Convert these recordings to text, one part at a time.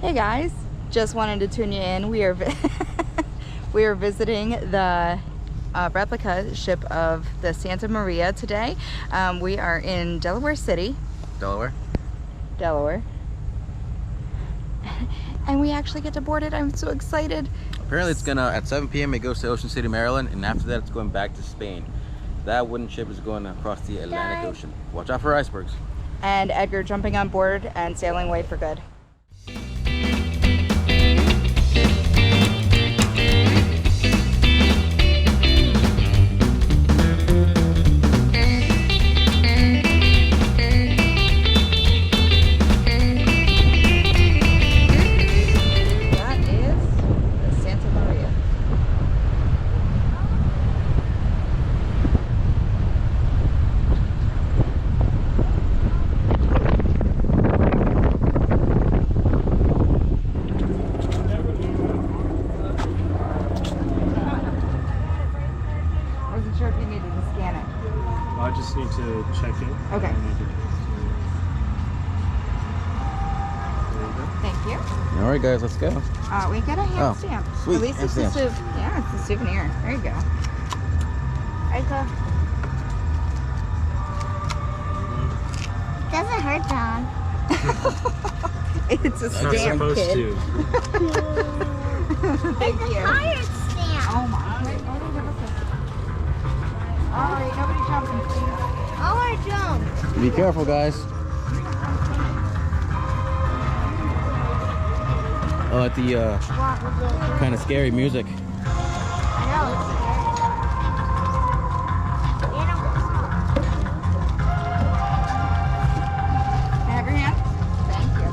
Hey guys, just wanted to tune you in. We are we are visiting the replica ship of the Santa Maria today. We are in Delaware City. Delaware. And we actually get to board it. I'm so excited. Apparently it's gonna, at 7 p.m. it goes to Ocean City, Maryland, and after that it's going back to Spain. That wooden ship is going across the Atlantic Ocean. Watch out for icebergs. And Edgar jumping on board and sailing away for good. I just need to check it. Okay. Thank you. All right, guys, let's go. We got a hand stamp. Sweet. At least it's a it's a souvenir. There you go. It doesn't hurt, John. It's a stamp, It's supposed kid. to. Thank It's you. a pirate stamp. Oh my. All right, nobody jumping, please. I want to jump. Be careful, guys. Oh, at the kind of scary music. I know, it's Can I have your hand? Thank you.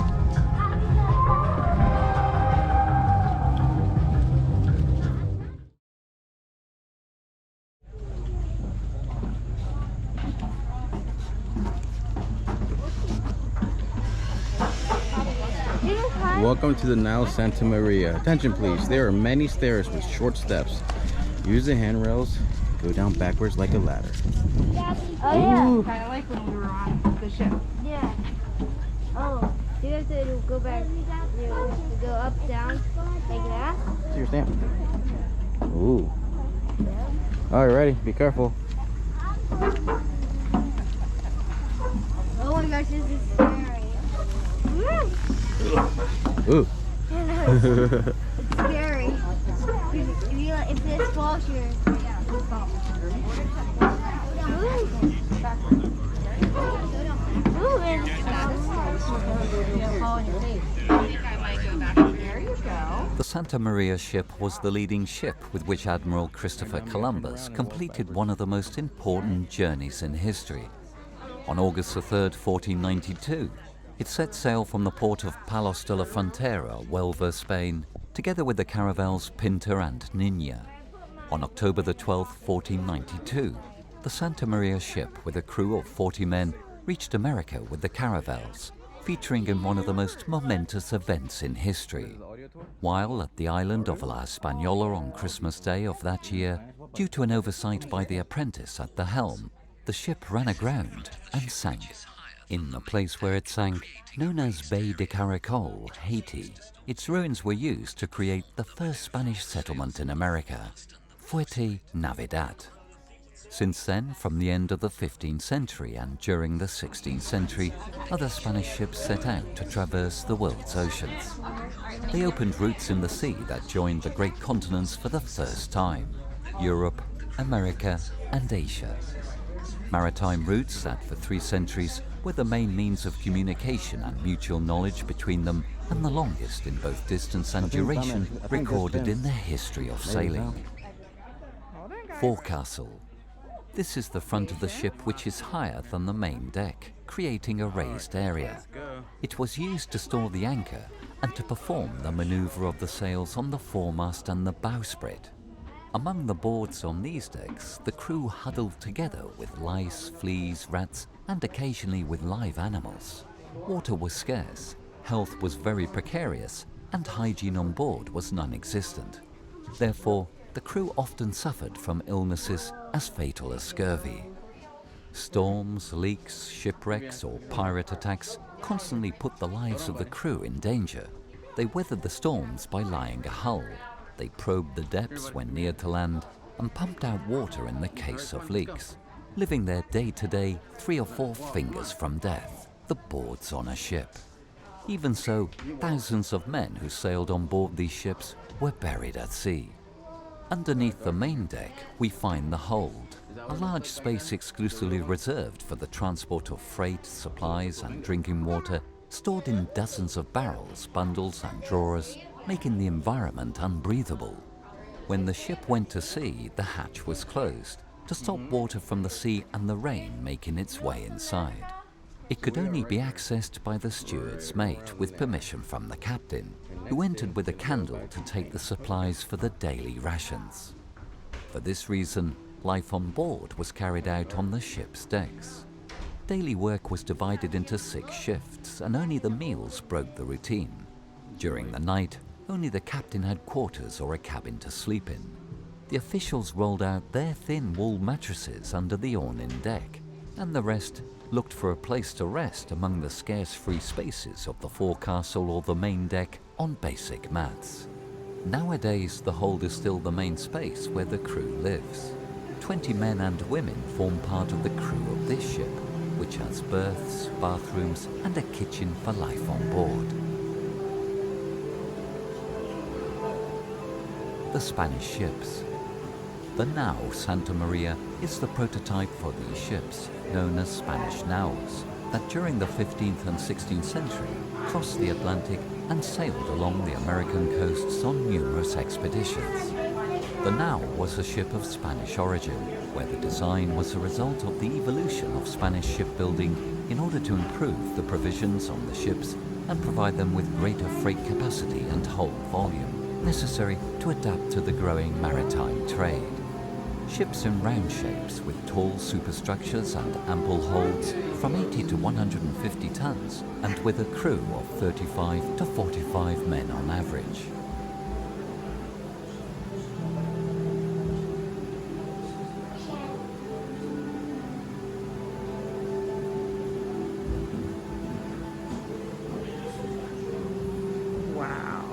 Welcome to the now Santa Maria. Attention please, there are many stairs with short steps. Use the handrails, go down backwards like a ladder. Oh, Kind of like when we were on the ship. yeah. Oh, you have to go back. You have to go up, down, like that. See your stamp. Ooh. Alright, ready? Be careful. Oh my gosh, this is scary. Ooh. It's scary. If this falls, you're... There you go. The Santa Maria ship was the leading ship with which Admiral Christopher Columbus completed one of the most important journeys in history. On August the 3rd, 1492, it set sail from the port of Palos de la Frontera, Huelva, Spain, together with the caravels Pinta and Nina. On October the 12th, 1492, the Santa Maria ship with a crew of 40 men reached America with the caravels, featuring in one of the most momentous events in history. While at the island of La Española on Christmas Day of that year, due to an oversight by the apprentice at the helm, the ship ran aground and sank. In the place where it sank, known as Bay de Caracol, Haiti, its ruins were used to create the first Spanish settlement in America, Fuerte Navidad. Since then, from the end of the 15th century and during the 16th century, other Spanish ships set out to traverse the world's oceans. They opened routes in the sea that joined the great continents for the first time: Europe, America, and Asia. Maritime routes that for 3 centuries were the main means of communication and mutual knowledge between them, and the longest in both distance and duration recorded in the history of sailing. Forecastle. This is the front of the ship, which is higher than the main deck, creating a raised area. It was used to store the anchor and to perform the maneuver of the sails on the foremast and the bowsprit. Among the boards on these decks, the crew huddled together with lice, fleas, rats, and occasionally with live animals. Water was scarce, health was very precarious, and hygiene on board was non-existent. Therefore, the crew often suffered from illnesses as fatal as scurvy. Storms, leaks, shipwrecks, or pirate attacks constantly put the lives of the crew in danger. They weathered the storms by lying a hull. They probed the depths when near to land and pumped out water in the case of leaks, living their day-to-day 3 or 4 fingers from death, the boards on a ship. Even so, thousands of men who sailed on board these ships were buried at sea. Underneath the main deck, we find the hold, a large space exclusively reserved for the transport of freight, supplies and drinking water, stored in dozens of barrels, bundles and drawers, making the environment unbreathable. When the ship went to sea, the hatch was closed to stop water from the sea and the rain making its way inside. It could only be accessed by the steward's mate with permission from the captain, who entered with a candle to take the supplies for the daily rations. For this reason, life on board was carried out on the ship's decks. Daily work was divided into 6 shifts, and only the meals broke the routine. During the night, only the captain had quarters or a cabin to sleep in. The officials rolled out their thin wool mattresses under the awning deck, and the rest looked for a place to rest among the scarce free spaces of the forecastle or the main deck on basic mats. Nowadays, the hold is still the main space where the crew lives. 20 men and women form part of the crew of this ship, which has berths, bathrooms, and a kitchen for life on board. The Spanish ships. The now Santa Maria is the prototype for these ships, known as Spanish naos, that during the 15th and 16th century crossed the Atlantic and sailed along the American coasts on numerous expeditions. The nao was a ship of Spanish origin, where the design was a result of the evolution of Spanish shipbuilding in order to improve the provisions on the ships and provide them with greater freight capacity and hold volume, necessary to adapt to the growing maritime trade. Ships in round shapes with tall superstructures and ample holds from 80 to 150 tons and with a crew of 35 to 45 men on average. Wow.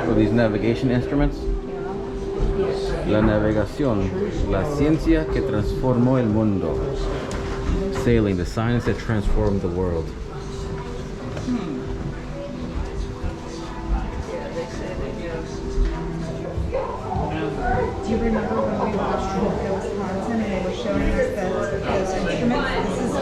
For these navigation instruments, la navegación, la ciencia que transformó el mundo. Sailing, the science that transformed the world. Do you remember when we watched the Wisconsin and they were showing us those instruments? This is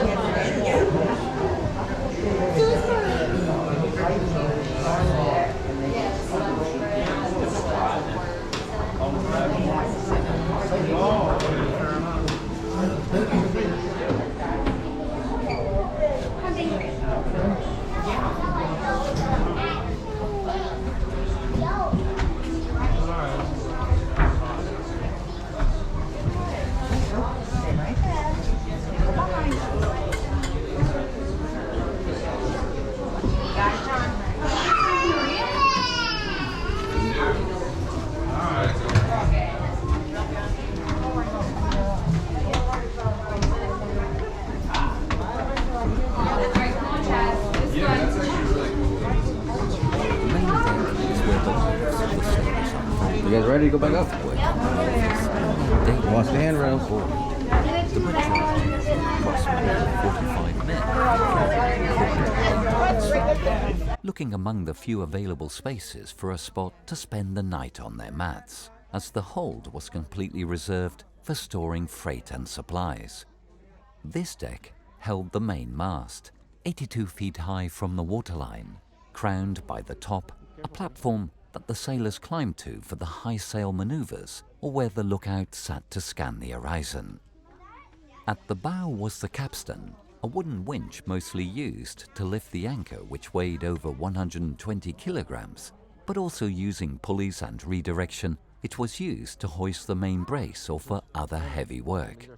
You guys ready to go back up? Daily Lost the handrails. The majority, approximately 45 men, looking among the few available spaces for a spot to spend the night on their mats, as the hold was completely reserved for storing freight and supplies. This deck held the main mast, 82 feet high from the waterline, crowned by the top, a platform that the sailors climbed to for the high sail maneuvers or where the lookout sat to scan the horizon. At the bow was the capstan, a wooden winch mostly used to lift the anchor, which weighed over 120 kilograms, but also using pulleys and redirection, it was used to hoist the main brace or for other heavy work.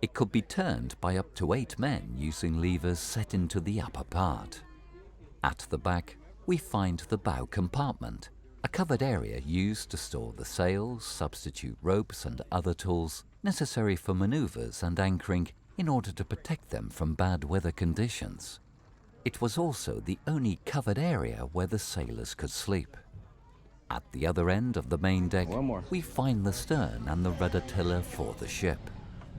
It could be turned by up to 8 men using levers set into the upper part. At the back, we find the bow compartment, a covered area used to store the sails, substitute ropes and other tools necessary for maneuvers and anchoring in order to protect them from bad weather conditions. It was also the only covered area where the sailors could sleep. At the other end of the main deck, we find the stern and the rudder tiller for the ship.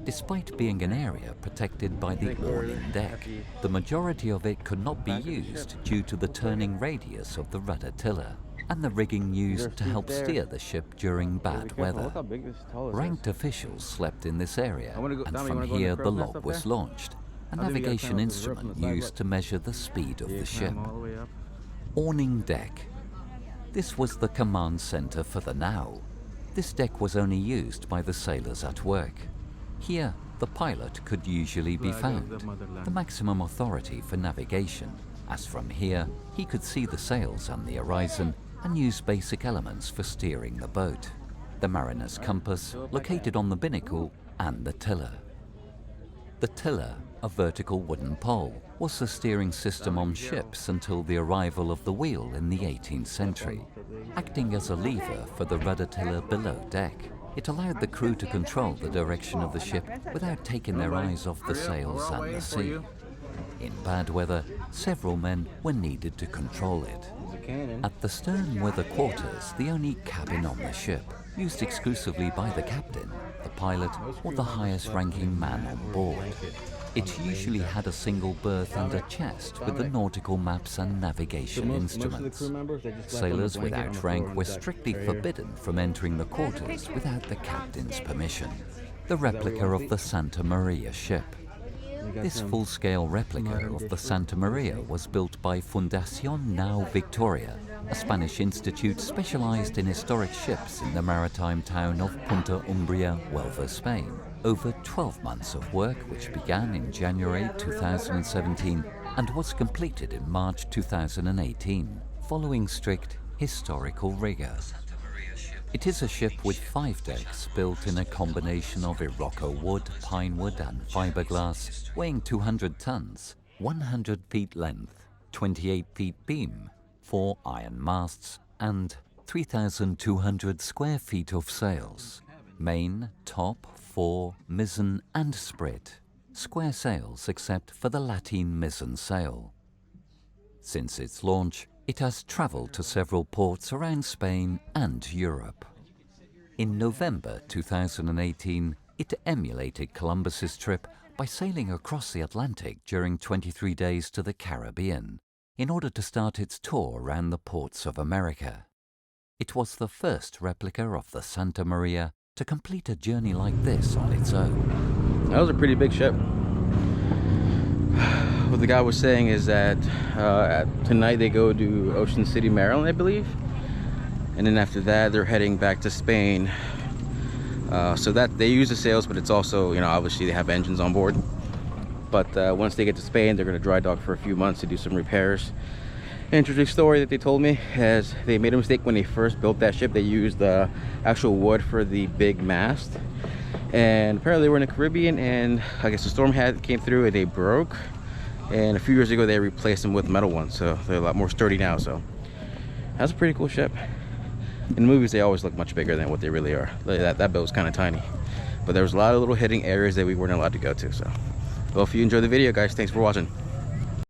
Despite being an area protected by the awning deck, the majority of it could not be used due to the turning radius of the rudder tiller and the rigging used to help steer the ship during bad weather. Ranked officials slept in this area, and from here the log was launched, a navigation instrument used to measure the speed of the ship. Awning deck. This was the command center for the now. This deck was only used by the sailors at work. Here, the pilot could usually be found, the maximum authority for navigation, as from here he could see the sails and the horizon and use basic elements for steering the boat. The mariner's compass, located on the binnacle, and the tiller. The tiller, a vertical wooden pole, was the steering system on ships until the arrival of the wheel in the 18th century, acting as a lever for the rudder tiller below deck. It allowed the crew to control the direction of the ship without taking their eyes off the sails and the sea. In bad weather, several men were needed to control it. At the stern were the quarters, the only cabin on the ship, used exclusively by the captain, the pilot, or the highest-ranking man on board. It usually had a single berth and a chest with the nautical maps and navigation instruments. Sailors without rank were strictly forbidden from entering the quarters without the captain's permission. The replica of the Santa Maria ship. This full-scale replica of the Santa Maria was built by Fundación Nau Victoria, a Spanish institute specialized in historic ships in the maritime town of Punta Umbria, Huelva, Spain. Over 12 months of work, which began in January 2017 and was completed in March 2018, following strict historical rigor. It is a ship with 5 decks built in a combination of Iroko wood, pine wood and fiberglass, weighing 200 tons, 100 feet length, 28 feet beam, 4 iron masts and 3,200 square feet of sails. Main, top, fore, mizzen and sprit. Square sails except for the lateen mizzen sail. Since its launch, it has traveled to several ports around Spain and Europe. In November 2018, it emulated Columbus's trip by sailing across the Atlantic during 23 days to the Caribbean, in order to start its tour around the ports of America. It was the first replica of the Santa Maria to complete a journey like this on its own. That was a pretty big ship. What the guy was saying is that tonight they go to Ocean City, Maryland, I believe, and then after that they're heading back to Spain. So that they use the sails, but it's also, you know, obviously they have engines on board. But once they get to Spain, they're going to dry dock for a few months to do some repairs. Interesting story that they told me is they made a mistake when they first built that ship. They used the actual wood for the big mast, and apparently they were in the Caribbean, and I guess the storm came through and they broke. And a few years ago they replaced them with metal ones, so they're a lot more sturdy now. So that's a pretty cool ship. In the movies they always look much bigger than what they really are. That boat was kind of tiny, but there was a lot of little hidden areas that we weren't allowed to go to. So well, if you enjoyed the video, guys, thanks for watching.